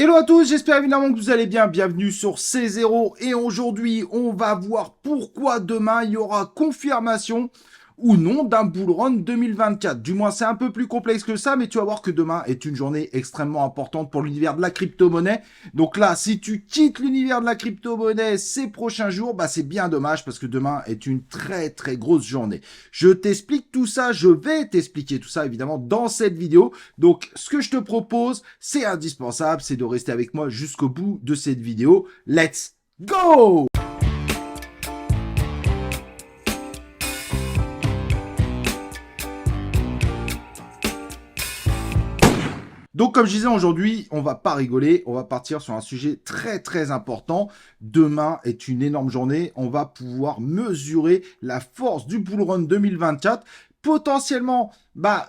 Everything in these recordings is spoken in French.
Hello à tous, j'espère évidemment que vous allez bien, bienvenue sur C0 et aujourd'hui on va voir pourquoi demain il y aura confirmation ou non d'un bull run 2024. Du moins c'est un peu plus complexe que ça, mais tu vas voir que demain est une journée extrêmement importante pour l'univers de la crypto-monnaie. Donc là, si tu quittes l'univers de la crypto-monnaie ces prochains jours, bah c'est bien dommage parce que demain est une très très grosse journée. Je t'explique tout ça, je vais t'expliquer tout ça évidemment dans cette vidéo. Donc ce que je te propose, c'est indispensable, c'est de rester avec moi jusqu'au bout de cette vidéo. Let's go! Donc, comme je disais, aujourd'hui, on va pas rigoler, on va partir sur un sujet très très important. Demain est une énorme journée, on va pouvoir mesurer la force du bull run 2024. Potentiellement,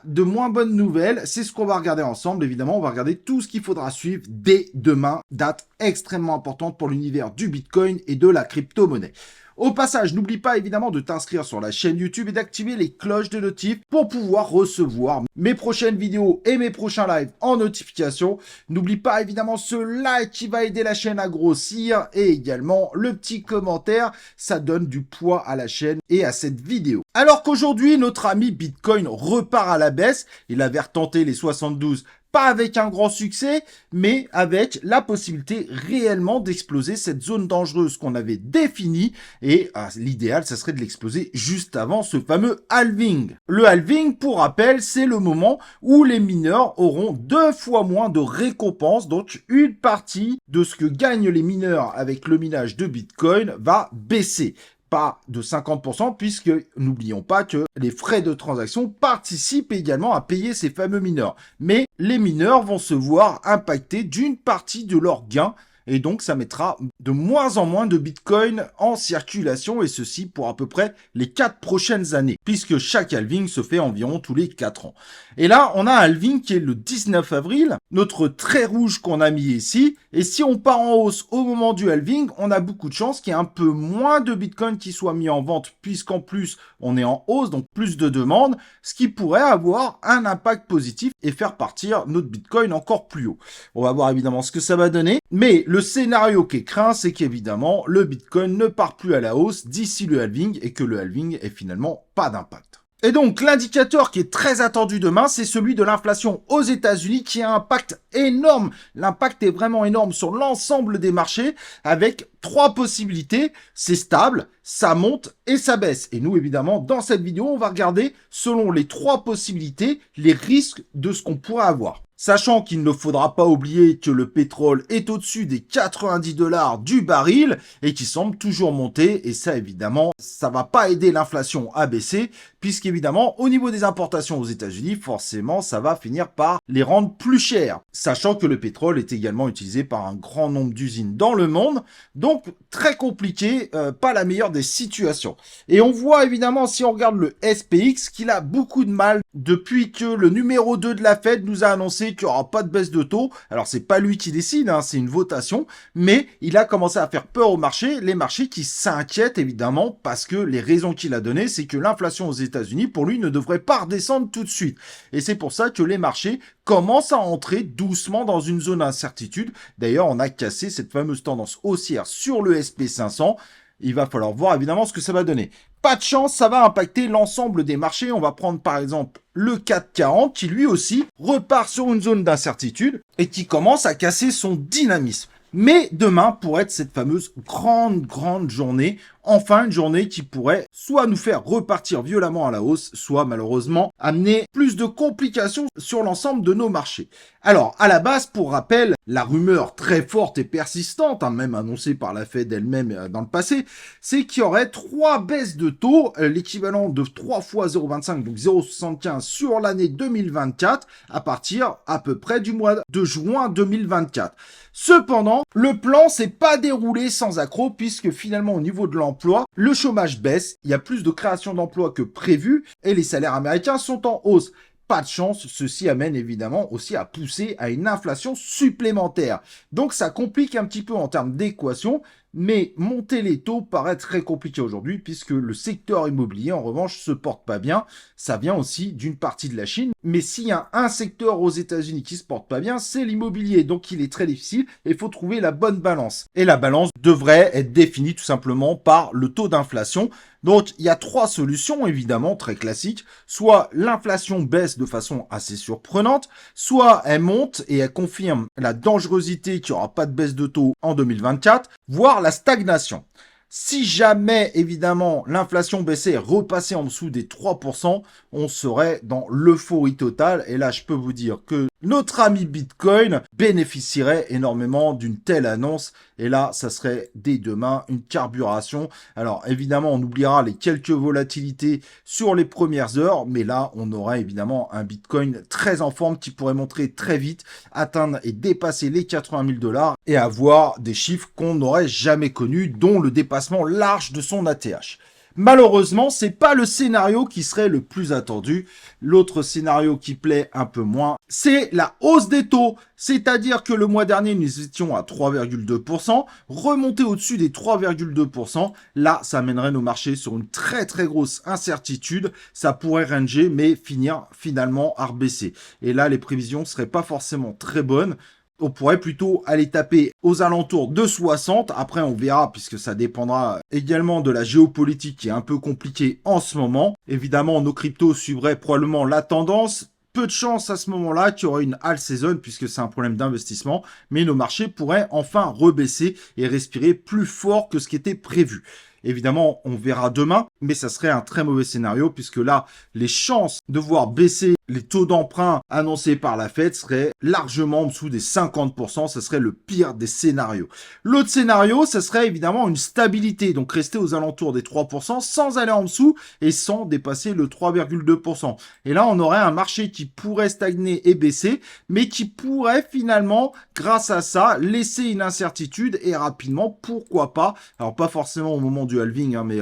de moins bonnes nouvelles, c'est ce qu'on va regarder ensemble. Évidemment, on va regarder tout ce qu'il faudra suivre dès demain, date extrêmement importante pour l'univers du Bitcoin et de la crypto-monnaie. Au passage, n'oublie pas évidemment de t'inscrire sur la chaîne YouTube et d'activer les cloches de notif pour pouvoir recevoir mes prochaines vidéos et mes prochains lives en notification. N'oublie pas évidemment ce like qui va aider la chaîne à grossir et également le petit commentaire, ça donne du poids à la chaîne et à cette vidéo. Alors qu'aujourd'hui, notre ami Bitcoin repart à la baisse, il avait retenté les 72, pas avec un grand succès, mais avec la possibilité réellement d'exploser cette zone dangereuse qu'on avait définie. Et l'idéal, ça serait de l'exploser juste avant ce fameux halving. Le halving, pour rappel, c'est le moment où les mineurs auront 2 fois moins de récompenses. Donc, une partie de ce que gagnent les mineurs avec le minage de Bitcoin va baisser. Pas de 50%, puisque n'oublions pas que les frais de transaction participent également à payer ces fameux mineurs. Mais les mineurs vont se voir impactés d'une partie de leurs gains, et donc ça mettra de moins en moins de Bitcoin en circulation, et ceci pour à peu près les 4 prochaines années, puisque chaque halving se fait environ tous les 4 ans. Et là, on a un halving qui est le 19 avril, notre trait rouge qu'on a mis ici, et si on part en hausse au moment du halving, on a beaucoup de chances qu'il y ait un peu moins de Bitcoin qui soit mis en vente, puisqu'en plus, on est en hausse, donc plus de demandes, ce qui pourrait avoir un impact positif et faire partir notre Bitcoin encore plus haut. On va voir évidemment ce que ça va donner, mais le scénario qui est craint, c'est qu'évidemment, le Bitcoin ne part plus à la hausse d'ici le halving et que le halving ait finalement pas d'impact. Et donc, l'indicateur qui est très attendu demain, c'est celui de l'inflation aux États-Unis qui a un impact énorme. L'impact est vraiment énorme sur l'ensemble des marchés avec 3 possibilités. C'est stable, ça monte et ça baisse. Et nous, évidemment, dans cette vidéo, on va regarder, selon les 3 possibilités, les risques de ce qu'on pourrait avoir. Sachant qu'il ne faudra pas oublier que le pétrole est au-dessus des 90 $ du baril et qui semble toujours monter. Et ça, évidemment, ça va pas aider l'inflation à baisser puisqu'évidemment, au niveau des importations aux États-Unis, forcément, ça va finir par les rendre plus chers. Sachant que le pétrole est également utilisé par un grand nombre d'usines dans le monde. Donc, très compliqué, pas la meilleure des situations. Et on voit évidemment, si on regarde le SPX, qu'il a beaucoup de mal depuis que le numéro 2 de la Fed nous a annoncé qu'il n'y aura pas de baisse de taux. Alors, c'est pas lui qui décide, hein, c'est une votation, mais il a commencé à faire peur au marché, les marchés qui s'inquiètent évidemment parce que les raisons qu'il a données, c'est que l'inflation aux États-Unis, pour lui, ne devrait pas redescendre tout de suite. Et c'est pour ça que les marchés commencent à entrer doucement dans une zone d'incertitude. D'ailleurs, on a cassé cette fameuse tendance haussière sur le SP500. Il va falloir voir évidemment ce que ça va donner. Pas de chance, ça va impacter l'ensemble des marchés. On va prendre par exemple le CAC 40 qui lui aussi repart sur une zone d'incertitude et qui commence à casser son dynamisme. Mais demain pourrait être cette fameuse grande journée. Enfin, une journée qui pourrait soit nous faire repartir violemment à la hausse, soit malheureusement amener plus de complications sur l'ensemble de nos marchés. Alors, à la base, pour rappel, la rumeur très forte et persistante, même annoncée par la Fed elle-même dans le passé, c'est qu'il y aurait 3 baisses de taux, l'équivalent de 3 fois 0,25, donc 0,75 sur l'année 2024, à partir à peu près du mois de juin 2024. Cependant, le plan s'est pas déroulé sans accroc, puisque finalement, au niveau de l'emploi, le chômage baisse, il y a plus de création d'emplois que prévu, et les salaires américains sont en hausse. Pas de chance, ceci amène évidemment aussi à pousser à une inflation supplémentaire. Donc ça complique un petit peu en termes d'équation, Mais monter les taux paraît très compliqué aujourd'hui puisque le secteur immobilier, en revanche, se porte pas bien. Ça vient aussi d'une partie de la Chine. Mais s'il y a un secteur aux États-Unis qui se porte pas bien, c'est l'immobilier. Donc il est très difficile et il faut trouver la bonne balance. Et la balance devrait être définie tout simplement par le taux d'inflation. Donc, il y a trois solutions, évidemment, très classiques. Soit l'inflation baisse de façon assez surprenante, soit elle monte et elle confirme la dangerosité qu'il n'y aura pas de baisse de taux en 2024, voire la stagnation. Si jamais, évidemment, l'inflation baissait et repassait en dessous des 3%, on serait dans l'euphorie totale. Et là, je peux vous dire que notre ami Bitcoin bénéficierait énormément d'une telle annonce. Et là, ça serait dès demain une carburation. Alors, évidemment, on oubliera les quelques volatilités sur les premières heures. Mais là, on aurait évidemment un Bitcoin très en forme qui pourrait montrer très vite, atteindre et dépasser les 80 000 $ et avoir des chiffres qu'on n'aurait jamais connus, dont le dépassement large de son ATH. Malheureusement, c'est pas le scénario qui serait le plus attendu. L'autre scénario qui plaît un peu moins, c'est la hausse des taux. C'est-à-dire que le mois dernier, nous étions à 3,2%, remonter au-dessus des 3,2%. Là, ça amènerait nos marchés sur une très très grosse incertitude. Ça pourrait ranger, mais finir finalement à rebaisser. Et là, les prévisions seraient pas forcément très bonnes. On pourrait plutôt aller taper aux alentours de 60. Après, on verra, puisque ça dépendra également de la géopolitique qui est un peu compliquée en ce moment. Évidemment, nos cryptos suivraient probablement la tendance. Peu de chance à ce moment-là qu'il y aurait une all season, puisque c'est un problème d'investissement. Mais nos marchés pourraient enfin rebaisser et respirer plus fort que ce qui était prévu. Évidemment, on verra demain, mais ça serait un très mauvais scénario puisque là, les chances de voir baisser les taux d'emprunt annoncés par la Fed seraient largement en dessous des 50%. Ce serait le pire des scénarios. L'autre scénario, ce serait évidemment une stabilité, donc rester aux alentours des 3% sans aller en dessous et sans dépasser le 3,2%. Et là, on aurait un marché qui pourrait stagner et baisser, mais qui pourrait finalement, grâce à ça, laisser une incertitude et rapidement, pourquoi pas, alors pas forcément au moment du halving, mais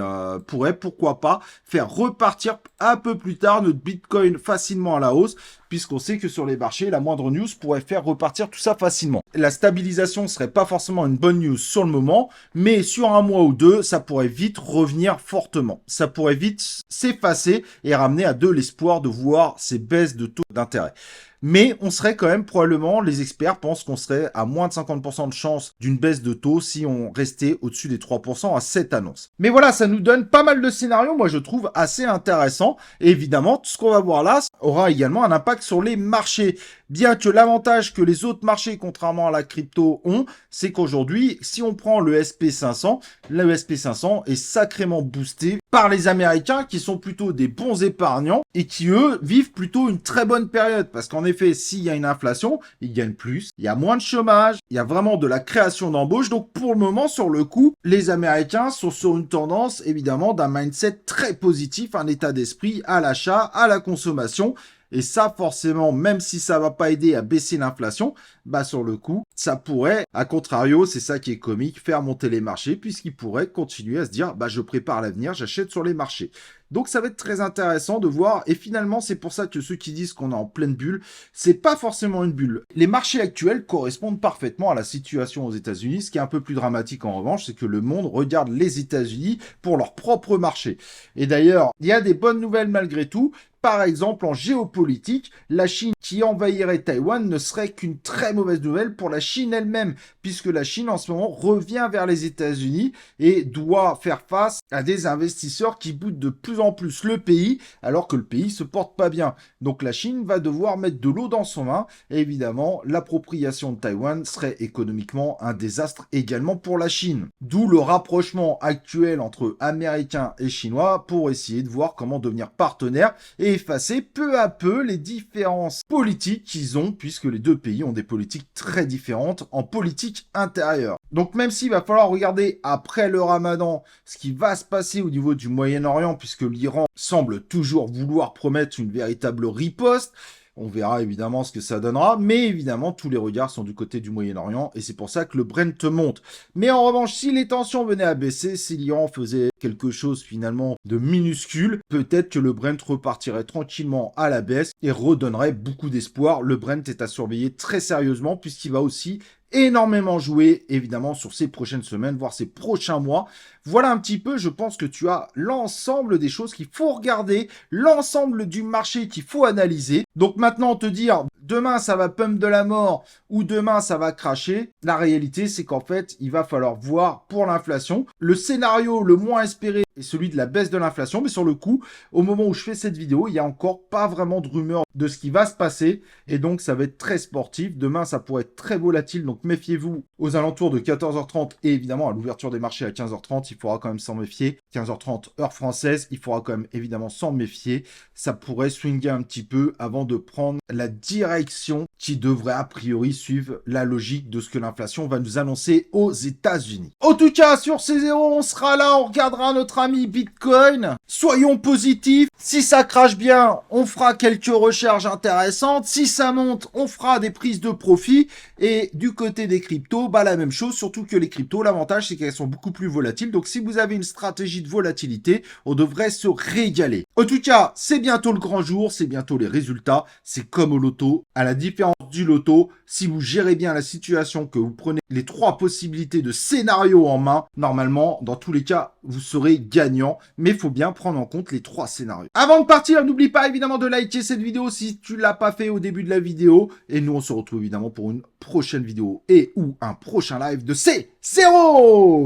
pourquoi pas, faire repartir un peu plus tard notre Bitcoin facilement à la hausse, puisqu'on sait que sur les marchés, la moindre news pourrait faire repartir tout ça facilement. La stabilisation serait pas forcément une bonne news sur le moment, mais sur un mois ou deux, ça pourrait vite revenir fortement. Ça pourrait vite s'effacer et ramener à de l'espoir de voir ces baisses de taux d'intérêt. Mais on serait quand même probablement, les experts pensent qu'on serait à moins de 50% de chance d'une baisse de taux si on restait au-dessus des 3% à cette annonce. Mais voilà, ça nous donne pas mal de scénarios, moi je trouve assez intéressant. Et évidemment, tout ce qu'on va voir là aura également un impact sur les marchés. Bien que l'avantage que les autres marchés, contrairement à la crypto, ont, c'est qu'aujourd'hui, si on prend le SP500, le SP500 est sacrément boosté par les Américains qui sont plutôt des bons épargnants et qui, eux, vivent plutôt une très bonne période. Parce qu'en effet, s'il y a une inflation, ils gagnent plus, il y a moins de chômage, il y a vraiment de la création d'embauches. Donc pour le moment, sur le coup, les Américains sont sur une tendance, évidemment, d'un mindset très positif, un état d'esprit à l'achat, à la consommation. Et ça, forcément, même si ça va pas aider à baisser l'inflation, bah sur le coup, ça pourrait, à contrario, c'est ça qui est comique, faire monter les marchés, puisqu'ils pourraient continuer à se dire, bah je prépare l'avenir, j'achète sur les marchés. Donc ça va être très intéressant de voir, et finalement c'est pour ça que ceux qui disent qu'on est en pleine bulle, c'est pas forcément une bulle. Les marchés actuels correspondent parfaitement à la situation aux États-Unis. Ce qui est un peu plus dramatique en revanche, c'est que le monde regarde les États-Unis pour leur propre marché. Et d'ailleurs, il y a des bonnes nouvelles malgré tout. Par exemple, en géopolitique, la Chine qui envahirait Taïwan ne serait qu'une très mauvaise nouvelle pour la Chine elle-même, puisque la Chine en ce moment revient vers les États-Unis et doit faire face à des investisseurs qui boutent de plus en plus le pays, alors que le pays se porte pas bien. Donc la Chine va devoir mettre de l'eau dans son vin, et évidemment, l'appropriation de Taïwan serait économiquement un désastre également pour la Chine. D'où le rapprochement actuel entre Américains et Chinois pour essayer de voir comment devenir partenaires et effacer peu à peu les différences politiques qu'ils ont, puisque les deux pays ont des politiques très différentes en politique intérieure. Donc même s'il va falloir regarder après le Ramadan ce qui va se passer au niveau du Moyen-Orient, puisque l'Iran semble toujours vouloir promettre une véritable riposte, on verra évidemment ce que ça donnera, mais évidemment tous les regards sont du côté du Moyen-Orient et c'est pour ça que le Brent monte. Mais en revanche, si les tensions venaient à baisser, si l'Iran faisait quelque chose finalement de minuscule, peut-être que le Brent repartirait tranquillement à la baisse et redonnerait beaucoup d'espoir. Le Brent est à surveiller très sérieusement puisqu'il va aussi énormément jouer, évidemment, sur ces prochaines semaines, voire ces prochains mois. Voilà un petit peu, je pense que tu as l'ensemble des choses qu'il faut regarder, l'ensemble du marché qu'il faut analyser. Donc maintenant, te dire, demain, ça va pump de la mort ou demain, ça va cracher, la réalité, c'est qu'en fait, il va falloir voir pour l'inflation. Le scénario le moins espéré est celui de la baisse de l'inflation, mais sur le coup, au moment où je fais cette vidéo, il n'y a encore pas vraiment de rumeur de ce qui va se passer, et donc ça va être très sportif. Demain, ça pourrait être très volatile, donc méfiez-vous aux alentours de 14h30 et évidemment à l'ouverture des marchés à 15h30, il faudra quand même s'en méfier. 15h30 heure française, il faudra quand même évidemment s'en méfier. Ça pourrait swinger un petit peu avant de prendre la direction qui devrait a priori suivre la logique de ce que l'inflation va nous annoncer aux États-Unis. En tout cas, sur ces zéros, on sera là, on regardera notre ami Bitcoin. Soyons positifs. Si ça crache bien, on fera quelques recharges intéressantes. Si ça monte, on fera des prises de profit. Et du côté des cryptos, bah la même chose, surtout que les cryptos, l'avantage c'est qu'elles sont beaucoup plus volatiles. Donc si vous avez une stratégie de volatilité, on devrait se régaler. En tout cas, c'est bientôt le grand jour, c'est bientôt les résultats. C'est comme au loto. À la différence du loto, si vous gérez bien la situation, que vous prenez les 3 possibilités de scénario en main, normalement, dans tous les cas, vous serez gagnant. Mais il faut bien prendre en compte les 3 scénarios. Avant de partir, n'oublie pas évidemment de liker cette vidéo si tu l'as pas fait au début de la vidéo. Et nous, on se retrouve évidemment pour une prochaine vidéo et ou un prochain live de C0.